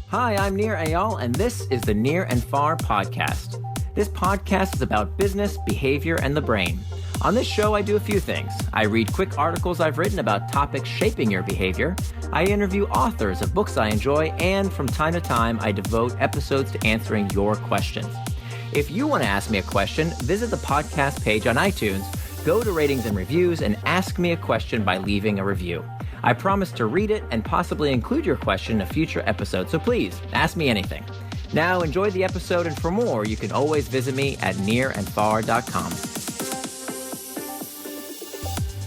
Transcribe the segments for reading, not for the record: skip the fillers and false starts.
Hi, I'm Nir Eyal, and this is the Near and Far podcast. This podcast is about business, behavior, and the brain. On this show, I do a few things. I read quick articles I've written about topics shaping your behavior. I interview authors of books I enjoy, and from time to time, I devote episodes to answering your questions. If you want to ask me a question, visit the podcast page on iTunes, go to ratings and reviews, and ask me a question by leaving a review. I promise to read it and possibly include your question in a future episode, so please, ask me anything. Now, enjoy the episode, and for more, you can always visit me at nearandfar.com.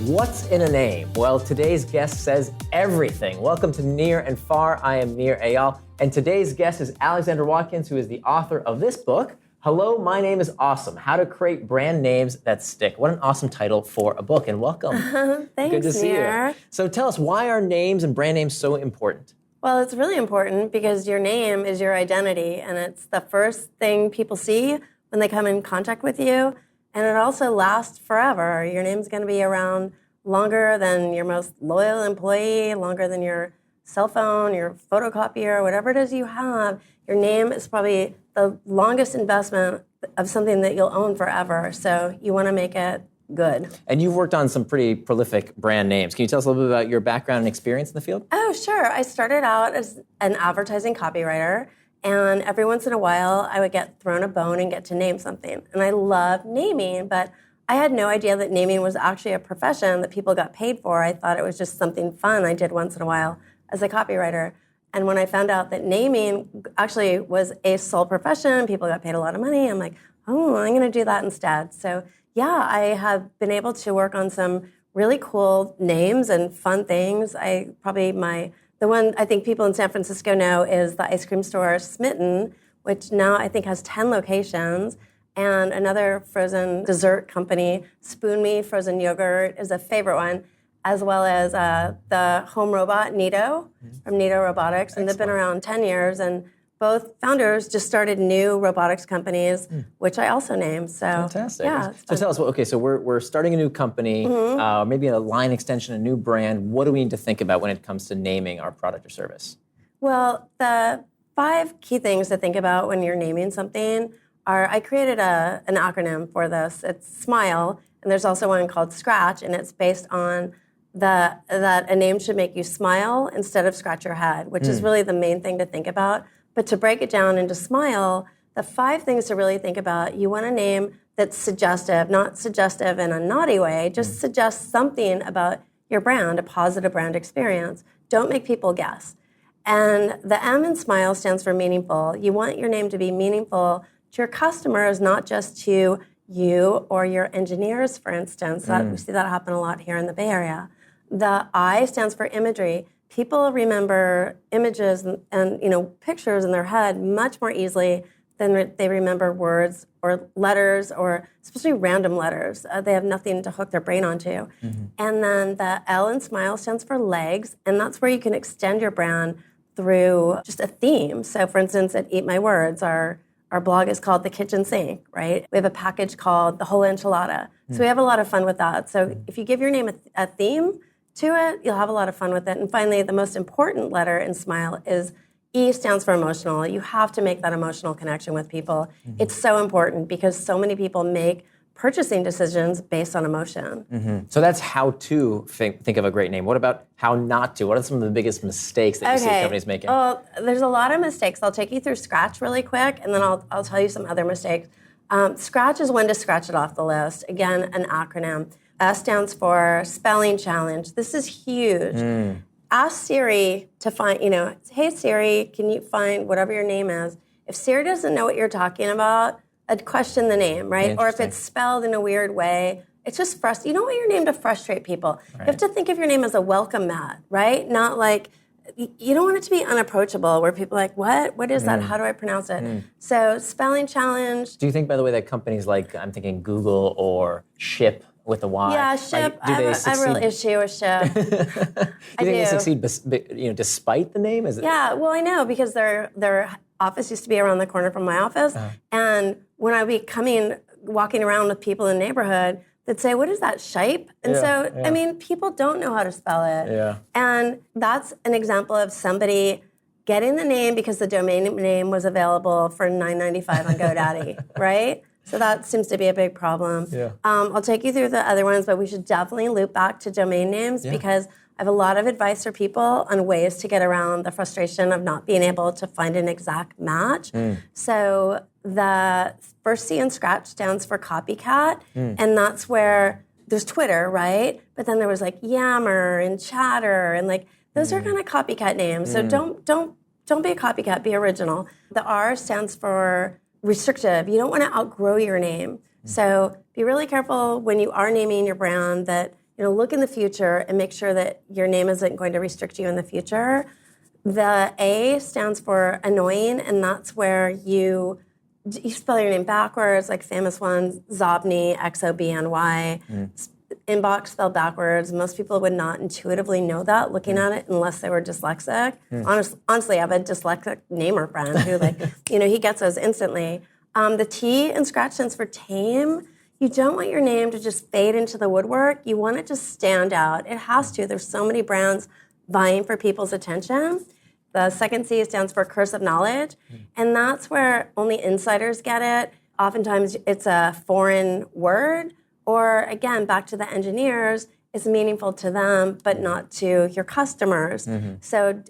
What's in a name? Well, today's guest says everything. Welcome to Near and Far. I am Nir Eyal, and today's guest is Alexandra Watkins, who is the author of this book, Hello, My Name is Awesome, How to Create Brand Names That Stick. What an awesome title for a book, and welcome. Thanks, Good to see Nir. you. So tell us, why are names and brand names so important? Well, it's really important because your name is your identity, and it's the first thing people see when they come in contact with you, and it also lasts forever. Your name's going to be around longer than your most loyal employee, longer than your cell phone, your photocopier, whatever it is you have. Your name is probably the longest investment of something that you'll own forever, so you want to make it good. And you've worked on some pretty prolific brand names. Can you tell us a little bit about your background and experience in the field? Oh, sure. I started out as an advertising copywriter, and every once in a while I would get thrown a bone and get to name something. And I love naming, but I had no idea that naming was actually a profession that people got paid for. I thought it was just something fun I did once in a while as a copywriter. And when I found out that naming actually was a sole profession, people got paid a lot of money, I'm like, oh, I'm going to do that instead. So yeah, I have been able to work on some really cool names and fun things. The one I think people in San Francisco know is the ice cream store Smitten, which now I think has 10 locations. And another frozen dessert company, Spoon Me Frozen Yogurt, is a favorite one, as well as the home robot Nito from Nito Robotics. And they've been around 10 years. And both founders just started new robotics companies, which I also named. So, fantastic. Yeah. So tell us, okay, so we're starting a new company, maybe a line extension, a new brand. What do we need to think about when it comes to naming our product or service? Well, the 5 key things to think about when you're naming something are, I created an acronym for this. It's SMILE, and there's also one called SCRATCH, and it's based on that a name should make you smile instead of scratch your head, which is really the main thing to think about. But to break it down into SMILE, the 5 things to really think about, you want a name that's suggestive, not suggestive in a naughty way, just suggest something about your brand, a positive brand experience. Don't make people guess. And the M in SMILE stands for meaningful. You want your name to be meaningful to your customers, not just to you or your engineers, for instance. We see that happen a lot here in the Bay Area. The I stands for imagery. People remember images and pictures in their head much more easily than they remember words or letters, or especially random letters. They have nothing to hook their brain onto. And then the L in SMILE stands for legs, and that's where you can extend your brand through just a theme. So for instance, at Eat My Words, our blog is called The Kitchen Sink, right? We have a package called The Whole Enchilada. So we have a lot of fun with that. So if you give your name a theme to it, you'll have a lot of fun with it. And finally, the most important letter in SMILE is E stands for emotional. You have to make that emotional connection with people. It's so important because so many people make purchasing decisions based on emotion. So that's how to think of a great name. What about how not to? What are some of the biggest mistakes that you see companies making? Well, there's a lot of mistakes. I'll take you through SCRATCH really quick, and then I'll tell you some other mistakes. SCRATCH is when to scratch it off the list. Again, an acronym. S stands for spelling challenge. This is huge. Ask Siri to find, hey Siri, can you find whatever your name is? If Siri doesn't know what you're talking about, I'd question the name, right? Or if it's spelled in a weird way, it's just frustrating. You don't want your name to frustrate people. Right. You have to think of your name as a welcome mat, right? Not like, you don't want it to be unapproachable where people are like, what is that? How do I pronounce it? So spelling challenge. Do you think, by the way, that companies like, I'm thinking Google or Ship with a Y. Yeah, Ship. I have a real issue with Ship. Do you think they succeed, despite the name? Is it? Yeah, well, I know because their office used to be around the corner from my office, and when I'd be walking around with people in the neighborhood, they'd say, "What is that, Shipe?" And I mean, people don't know how to spell it. Yeah. And that's an example of somebody getting the name because the domain name was available for $9.95 on GoDaddy, right? So that seems to be a big problem. Yeah. I'll take you through the other ones, but we should definitely loop back to domain names because I have a lot of advice for people on ways to get around the frustration of not being able to find an exact match. So the first C in Scratch stands for copycat, and that's where there's Twitter, right? But then there was like Yammer and Chatter, and like those are kind of copycat names. So don't be a copycat, be original. The R stands for restrictive. You don't want to outgrow your name. So be really careful when you are naming your brand that, look in the future and make sure that your name isn't going to restrict you in the future. The A stands for annoying, and that's where you spell your name backwards, like famous ones, Zobny, Xobny. Inbox spelled backwards. Most people would not intuitively know that looking at it unless they were dyslexic. Honestly, I have a dyslexic namer friend who, he gets those instantly. The T in Scratch stands for tame. You don't want your name to just fade into the woodwork. You want it to stand out. It has to. There's so many brands vying for people's attention. The second C stands for curse of knowledge, and that's where only insiders get it. Oftentimes, it's a foreign word. Or again, back to the engineers, it's meaningful to them, but not to your customers. So,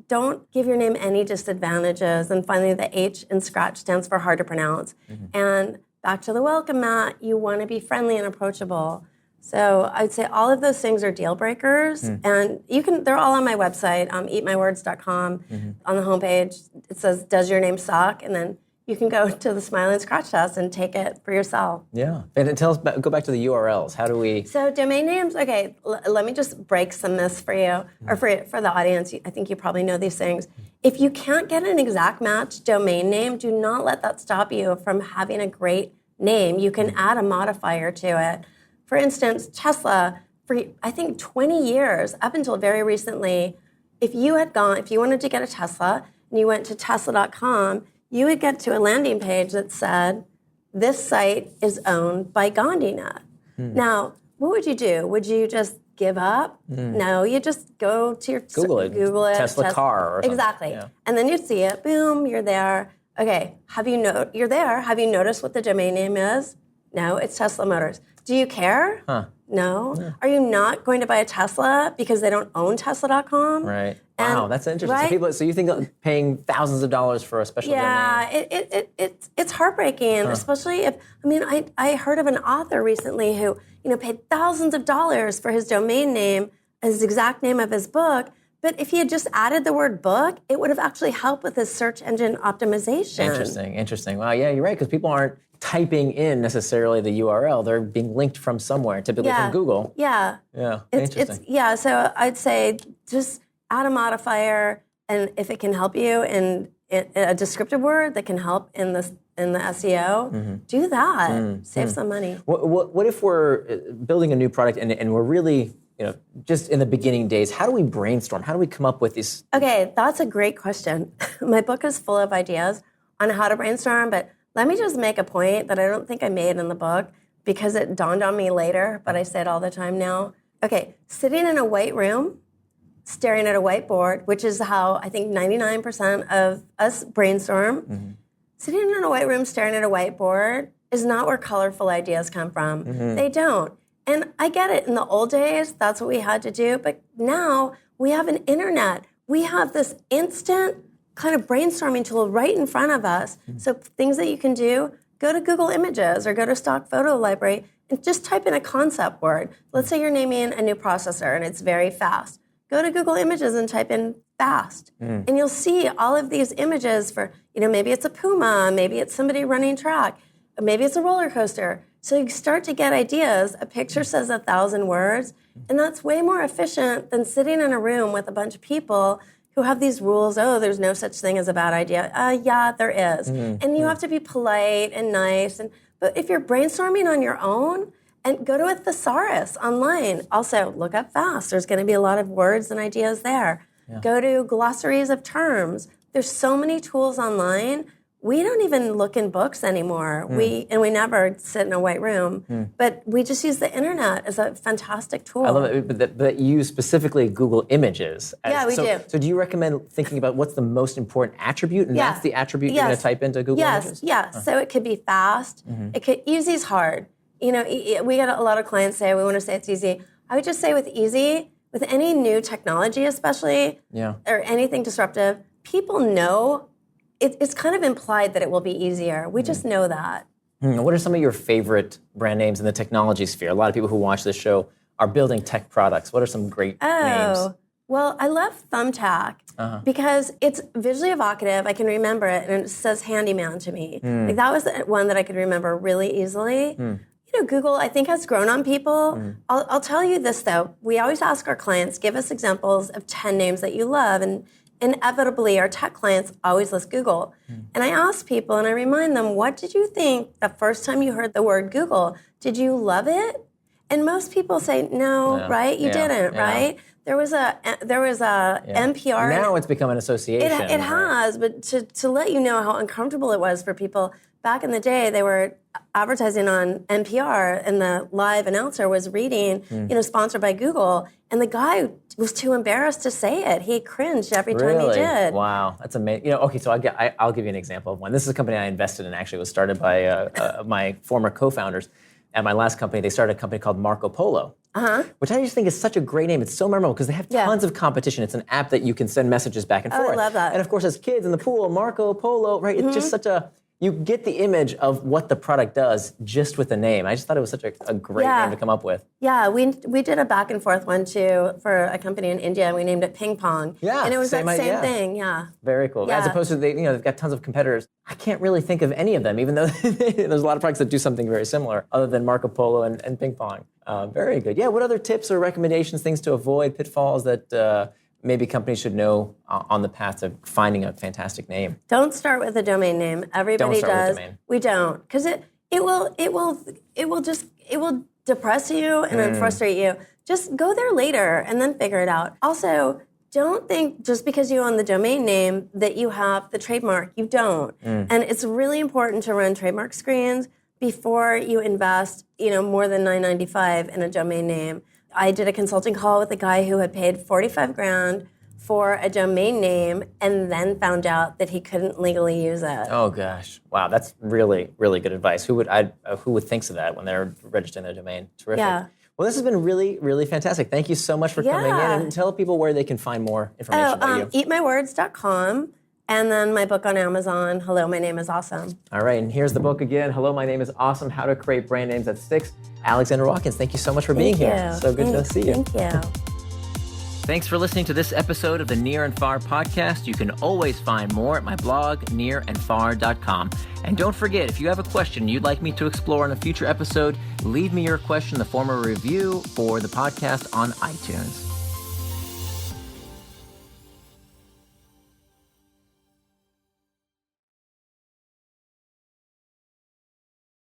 don't give your name any disadvantages. And finally, the H in Scratch stands for hard to pronounce. And back to the welcome mat, you want to be friendly and approachable. So I'd say all of those things are deal breakers. And they're all on my website, eatmywords.com. On the homepage, it says, does your name suck? And then you can go to the Smile and Scratch test and take it for yourself. Yeah. And tell us, go back to the URLs. How do we... So domain names, okay, let me just break some myths for you, or for the audience. I think you probably know these things. If you can't get an exact match domain name, do not let that stop you from having a great name. You can add a modifier to it. For instance, Tesla, for I think 20 years, up until very recently, if you wanted to get a Tesla and you went to tesla.com, you would get to a landing page that said, this site is owned by GandhiNet. Now, what would you do? Would you just give up? No, you just go to your... Google it. Tesla car or something. Exactly. Yeah. And then you see it. Boom, you're there. Okay, you're there. Have you noticed what the domain name is? No, it's Tesla Motors. Do you care? No. Yeah. Are you not going to buy a Tesla because they don't own Tesla.com? Right. Wow, that's interesting. Right? So you think paying thousands of dollars for a special domain? Yeah, it's heartbreaking, especially if, I heard of an author recently who, paid thousands of dollars for his domain name, his exact name of his book, but if he had just added the word book, it would have actually helped with his search engine optimization. Interesting. Wow, yeah, you're right, because people aren't typing in necessarily the URL. They're being linked from somewhere, typically from Google. Yeah. Interesting. So I'd say just add a modifier, and if it can help you in a descriptive word that can help in the SEO, do that. Save some money. What if we're building a new product and we're really, just in the beginning days, how do we brainstorm? How do we come up with these? Okay, that's a great question. My book is full of ideas on how to brainstorm, but let me just make a point that I don't think I made in the book because it dawned on me later, but I say it all the time now. Okay, sitting in a white room, staring at a whiteboard, which is how I think 99% of us brainstorm. Sitting in a white room, staring at a whiteboard is not where colorful ideas come from. They don't. And I get it. In the old days, that's what we had to do. But now we have an internet. We have this instant kind of brainstorming tool right in front of us. So things that you can do, go to Google Images or go to Stock Photo Library and just type in a concept word. Let's say you're naming a new processor and it's very fast. Go to Google Images and type in fast. And you'll see all of these images for, maybe it's a puma, maybe it's somebody running track, maybe it's a roller coaster. So you start to get ideas. A picture says 1,000 words, and that's way more efficient than sitting in a room with a bunch of people who have these rules. Oh, there's no such thing as a bad idea. Yeah, there is. And you have to be polite and nice. But if you're brainstorming on your own, and go to a thesaurus online. Also, look up fast. There's going to be a lot of words and ideas there. Go to glossaries of terms. There's so many tools online we don't even look in books anymore. We never sit in a white room, but we just use the internet as a fantastic tool. I love it, but you use specifically Google Images. We do. So do you recommend thinking about what's the most important attribute, and that's the attribute you're going to type into Google Images? Yes. So it could be fast. It could easy's hard. We get a lot of clients say we want to say it's easy. I would just say with easy, with any new technology, especially or anything disruptive, people know. It's kind of implied that it will be easier. We just know that. What are some of your favorite brand names in the technology sphere? A lot of people who watch this show are building tech products. What are some great names? Well, I love Thumbtack because it's visually evocative. I can remember it, and it says handyman to me. Like that was the one that I could remember really easily. Google, I think, has grown on people. I'll tell you this, though. We always ask our clients, give us examples of 10 names that you love, and inevitably, our tech clients always list Google. And I ask people and I remind them, what did you think the first time you heard the word Google? Did you love it? And most people say, no, right? You didn't, right? There was a NPR. Now it's become an association. It has, but to let you know how uncomfortable it was for people, back in the day, they were advertising on NPR, and the live announcer was reading, sponsored by Google, and the guy was too embarrassed to say it. He cringed every time he did. Wow, that's amazing. Okay, so I'll give you an example of one. This is a company I invested in. Actually, it was started by my former co-founders. At my last company, they started a company called Marco Polo, which I just think is such a great name. It's so memorable because they have tons of competition. It's an app that you can send messages back and forth. I love that. And of course, as kids in the pool, Marco Polo, right? It's just such a... You get the image of what the product does just with the name. I just thought it was such a great name to come up with. Yeah, we did a back and forth one too for a company in India, and we named it Ping Pong. Yeah, and it was that same thing. Yeah, very cool. Yeah. As opposed to they've got tons of competitors. I can't really think of any of them, even though there's a lot of products that do something very similar, other than Marco Polo and Ping Pong. Very good. Yeah. What other tips or recommendations, things to avoid, pitfalls that maybe companies should know on the path to finding a fantastic name? Don't start with a domain name. Everybody does. We don't, because it will depress you and then frustrate you. Just go there later and then figure it out. Also, don't think just because you own the domain name that you have the trademark. You don't. And it's really important to run trademark screens before you invest, more than $9.95 in a domain name. I did a consulting call with a guy who had paid $45,000 for a domain name and then found out that he couldn't legally use it. Oh gosh. Wow, that's really, really good advice. Who would think of that when they're registering their domain? Terrific. Yeah. Well, this has been really, really fantastic. Thank you so much for coming in, and tell people where they can find more information about you. Eatmywords.com. And then my book on Amazon, Hello, My Name is Awesome. All right, and here's the book again, Hello, My Name is Awesome, How to Create Brand Names That Sticks. Alexandra Watkins, thank you so much for being here. So good to see you. Thank you. Thanks for listening to this episode of the Near and Far podcast. You can always find more at my blog, nearandfar.com. And don't forget, if you have a question you'd like me to explore in a future episode, leave me your question in the form of a review for the podcast on iTunes.